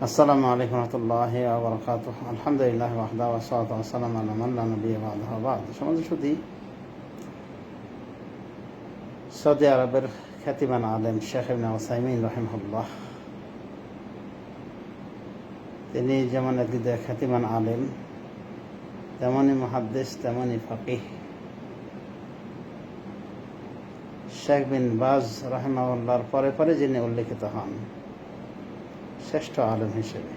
আসসালামু আলাইকুম রহমতুল্লাহি ওয়া বারাকাতুহু। আলহামদুলিল্লাহ ওয়াহদাহু ওয়াসসালাতু ওয়াসসালামু আলা মান লা নাবিয়্যা বা'দাহু বা'দ। সমাজে শুধু সৌদি আরবের খ্যাতিমান আলেম শেখ ইবনে উসাইমিন রাহিমাহুল্লাহ, তিনি যেমন একদিকে খ্যাতিমান আলেম, তেমনই মুহাদ্দিস, তেমনই ফাকিহ। শেখ বিন বাজ রাহিমাহুল্লাহর পরে পরে যিনি উল্লেখিত হন শ্রেষ্ঠ আলেম হিসেবে,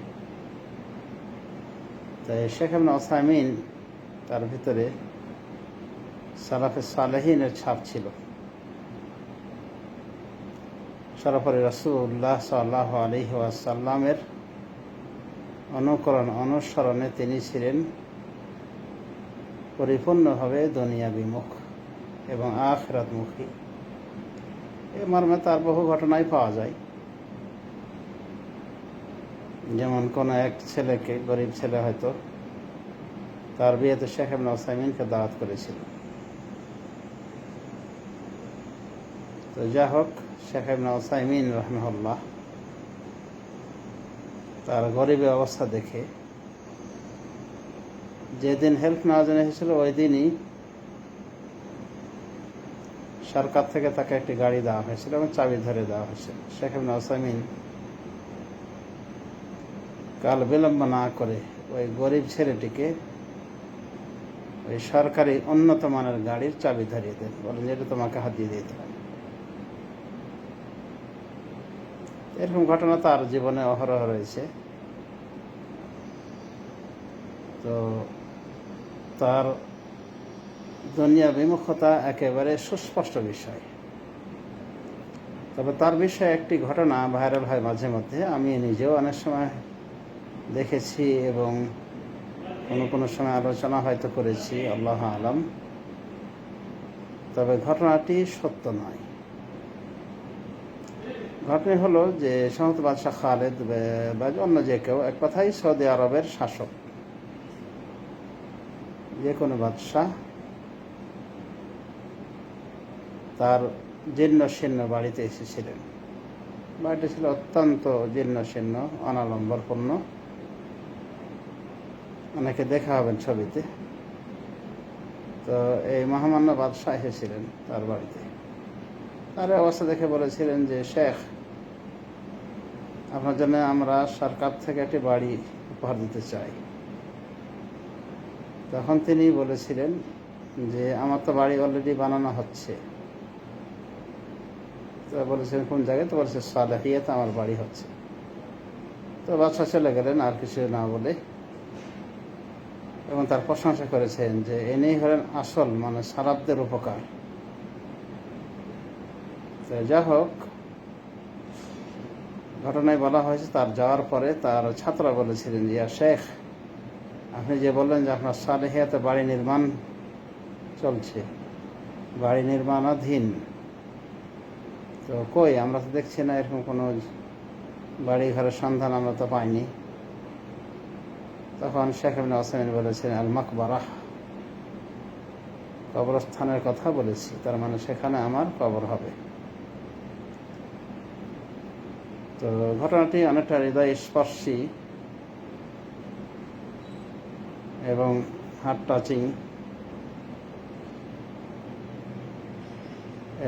তাই শেখ ইবনে উসাইমিন তার ভিতরে সালাফে সালেহিনের ছাপ ছিল। সর্বোপরি রাসূলুল্লাহ সাল্লাল্লাহু আলাইহি ওয়াসাল্লামের অনুসরণে তিনি ছিলেন পরিপূর্ণভাবে দুনিয়া বিমুখ এবং আখিরাতমুখী। এ মর্মে তার বহু ঘটনাই পাওয়া যায়। যেমন কোনো এক ছেলেকে, গরিব ছেলে হয়তো, তার বিয়েতে শেখ ইবনে উসাইমিনকে দাওয়াত করেছিল। তো যা হোক, শেখ ইবনে উসাইমিন রাহিমাহুল্লাহ তার গরিবের অবস্থা দেখে যেদিন হেল্প নেওয়ার জন্য এসেছিল ওই দিনই সরকার থেকে তাকে একটি গাড়ি দেওয়া হয়েছিল এবং চাবি ধরে দেওয়া হয়েছিল। শেখ ইবনে উসাইমিন কাল বিলম্ব না করে ওই গরিব ছেলেটিকে ওই সরকারি উন্নত মানের গাড়ির চাবি ধরিয়ে দেন, বলেন এটা তোমাকে হাতিয়ে দিতে হবে। এরকম ঘটনা তার জীবনে অহরহ রয়েছে। তো তার দুনিয়া বিমুখতা একেবারে সুস্পষ্ট বিষয়। তবে তার বিষয়ে একটি ঘটনা ভাইরাল হয় মাঝে মধ্যে, আমি নিজেও অনেক সময় দেখেছি এবং কোনো সময় আলোচনা হয়তো করেছি, আল্লাহ আলাম। তবে ঘটনাটি সত্য নয়। ঘটনা হলো যে সমস্ত বাদশাহ খালেদ বা অন্য যে কেউ, এক কথাই সৌদি আরবের শাসক, যে কোনো বাদশাহ তার জীর্ণ শীর্ণ বাড়িতে এসেছিলেন। বাড়িটা ছিল অত্যন্ত জীর্ণ শীর্ণ, অনালম্বরপূর্ণ। অনেকে দেখা হবেন ছবিতে। তো এই মহামান্য বাদশাহ এসেছিলেন তার বাড়িতে। তার অবস্থা দেখে বলেছিলেন যে, শেখ, আপনার জন্য আমরা সরকার থেকে একটি বাড়ি উপহার দিতে চাই। তখন তিনি বলেছিলেন যে, আমার তো বাড়ি অলরেডি বানানো হচ্ছে। তো বলেছিলেন কোন জায়গায়? তো বলেছে সালেহিয়াতে আমার বাড়ি হচ্ছে। তো বাদশাহ চলে গেলেন আর কিছু না বলে, এবং তার প্রশংসা করেছেন যে এনেই হলেন আসল মানে সারাবদের উপকার। তো যা হোক, ঘটনায় বলা হয়েছে তার যাওয়ার পরে তার ছাত্ররা বলেছিলেন যে, ইয়া শেখ, আপনি যে বললেন যে আপনার সালেহিয়াতে বাড়ি নির্মাণ চলছে, বাড়ি নির্মাণাধীন, তো কই আমরা তো দেখছি না এরকম কোনো বাড়ি ঘরের সন্ধান আমরা তো পাইনি। তখন শেখ ইবনে উসাইমিন বলেছেন, আল মাকবারাহ, কবরস্থানের কথা বলেছি, তার মানে সেখানে আমার কবর হবে। তো ঘটনাটি অনেকটা হৃদয় স্পর্শী এবং হার্ট টাচিং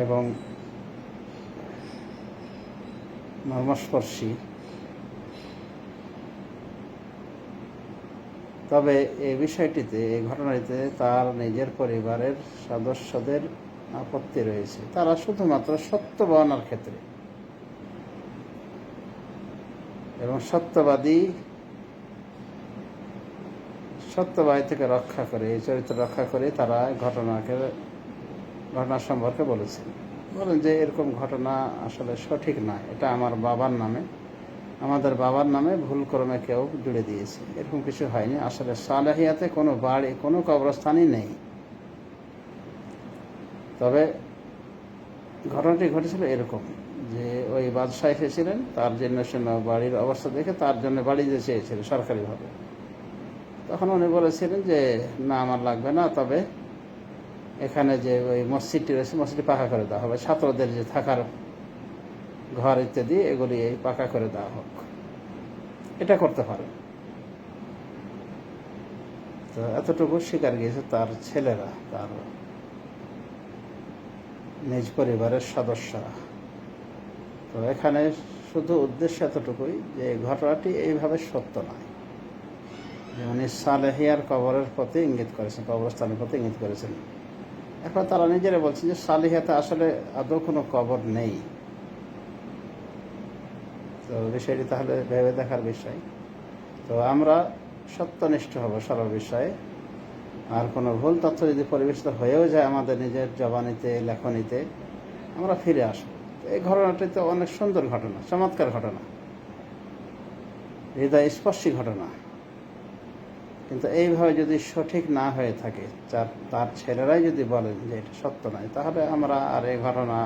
এবং মর্মস্পর্শী। তবে এই বিষয়টিতে, এই ঘটনাটিতে তার নিজের পরিবারের সদস্যদের আপত্তি রয়েছে। তারা শুধুমাত্র সত্য বর্ণনার ক্ষেত্রে এবং সত্যবাদী থেকে রক্ষা করে, এই চরিত্র রক্ষা করে তারা ঘটনা সম্পর্কে বলেছেন। বলেন যে এরকম ঘটনা আসলে সঠিক নয়, এটা আমার বাবার নামে, আমাদের বাবার নামে ভুলক্রমে কেউ জুড়ে দিয়েছে, এরকম কিছু হয়নি। আসলে সালেহিয়াতে কোনো বাড়ি, কোনো কবরস্থানই নেই। তবে ঘটনাটি ঘটেছিল এরকম যে ওই বাদশাহ এসেছিলেন, তার জন্য বাড়ির অবস্থা দেখে তার জন্য বাড়ি দিতে চেয়েছিলেন সরকারিভাবে। তখন উনি বলেছিলেন যে না, আমার লাগবে না, তবে এখানে যে ওই মসজিদটি রয়েছে, মসজিদটি পাকা করে দেওয়া হবে, ছাত্রদের যে থাকার ঘর ইত্যাদি এগুলি পাকা করে দেওয়া হোক। এটা করতে পারেন। তো এতটুকু স্বীকার গিয়েছে তার ছেলেরা, তার নিজ পরিবারের সদস্যরা। তো এখানে শুধু উদ্দেশ্য এতটুকুই যে ঘটনাটি এইভাবে সত্য নয়। উনি সালেহিয়ার কবরের প্রতি ইঙ্গিত করেছেন, কবরস্থানের প্রতি ইঙ্গিত করেছেন। এখন তারা নিজেরা বলছে যে সালেহিয়াতে আসলে আদৌ কোনো কবর নেই। তো বিষয়টি তাহলে ভেবে দেখার বিষয়। তো আমরা সত্যনিষ্ঠ হব সর্ব বিষয়ে। আর কোনো ভুল তথ্য যদি পরিবেশিত হয়েও যায় আমাদের নিজের জবানিতে, লেখনীতে, আমরা ফিরে আসবো। এই ঘটনাটি তো অনেক সুন্দর ঘটনা, চমৎকার ঘটনা, হৃদয় স্পর্শী ঘটনা। কিন্তু এইভাবে যদি সঠিক না হয়ে থাকে, তার ছেলেরাই যদি বলেন যে এটা সত্য নয়, তাহলে আমরা আর এই ঘটনা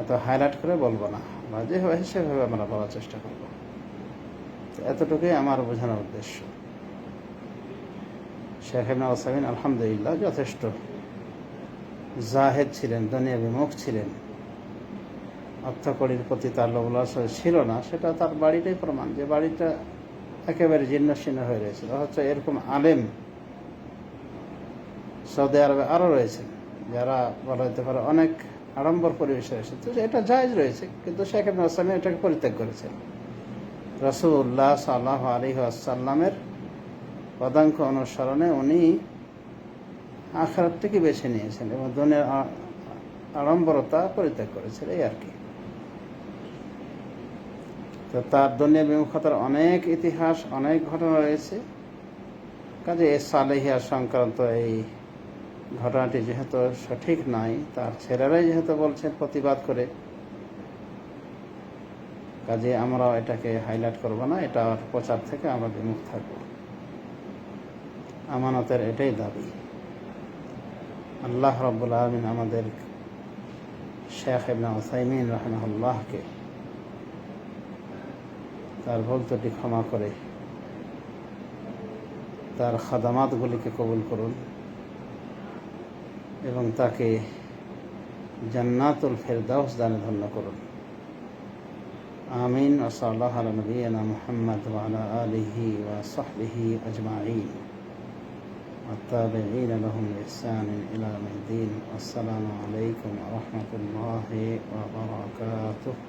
এত হাইলাইট করে বলবো না, বা যেভাবে সেভাবে আমরা বলার চেষ্টা করব। এতটুকুই আমার বোঝানোর উদ্দেশ্য। শেখ ইবনে উসাইমিন আলহামদুলিল্লাহ যথেষ্ট জাহেদ ছিলেন, দুনিয়া বিমুখ ছিলেন, অর্থকড়ির প্রতি তার লোভ লালসা ছিল না। সেটা তার বাড়িটাই প্রমাণ, যে বাড়িটা একেবারে জীর্ণশীর্ণ হয়ে রয়েছে। অথচ এরকম আলেম সৌদি আরবে আরও রয়েছেন, যারা বলা যেতে পারে অনেক আড়ম্বর পরিবেশে রয়েছে। তো এটা জায়েজ রয়েছে, কিন্তু শেখ ইবনে উসাইমিন এটাকে পরিত্যাগ করেছেন। রাসূলুল্লাহ সাল্লাল্লাহু আলাইহি ওয়াসাল্লামের পদাঙ্ক অনুসরণে উনি আখিরাতটাকে বেছে নিয়েছেন এবং দুনিয়ার আড়ম্বরতা পরিত্যাগ করেছেন, এই আর কি। তো তার দুনিয়া বিমুখতার অনেক ইতিহাস, অনেক ঘটনা রয়েছে। কাজে সালেহিয়া সংক্রান্ত এই ঘটনাটি যেহেতু সঠিক নয়, তার ছেলেরাই যেহেতু বলছেন প্রতিবাদ করে, কাজে আমরা এটাকে হাইলাইট করব না, এটা প্রচার থেকে আমরা বিমুখ থাকব। আমানতের এটাই দাবি। আল্লাহ রাব্বুল আলামিন আমাদের শেখ ইবনে উসাইমিন রাহিমাহুল্লাহকে তার ভুল ত্রুটি ক্ষমা করে তার খাদামাতগুলিকে কবুল করুন এবং তাকে জান্নাতুল ফেরদাউস দানে ধন্য করুন। আমিন। ওয়া সাল্লাল্লাহু আলা নবিয়িনা মুহাম্মদ ওয়া আলা আলিহি ওয়া সাহবিহি আজমাইন ওয়া তাবিঈনা লাহুম বিইহসানিন ইলা ইয়াউমিদ্দিন। আসসালামু আলাইকুম ওয়া রাহমাতুল্লাহি ওয়া বারাকাতুহু।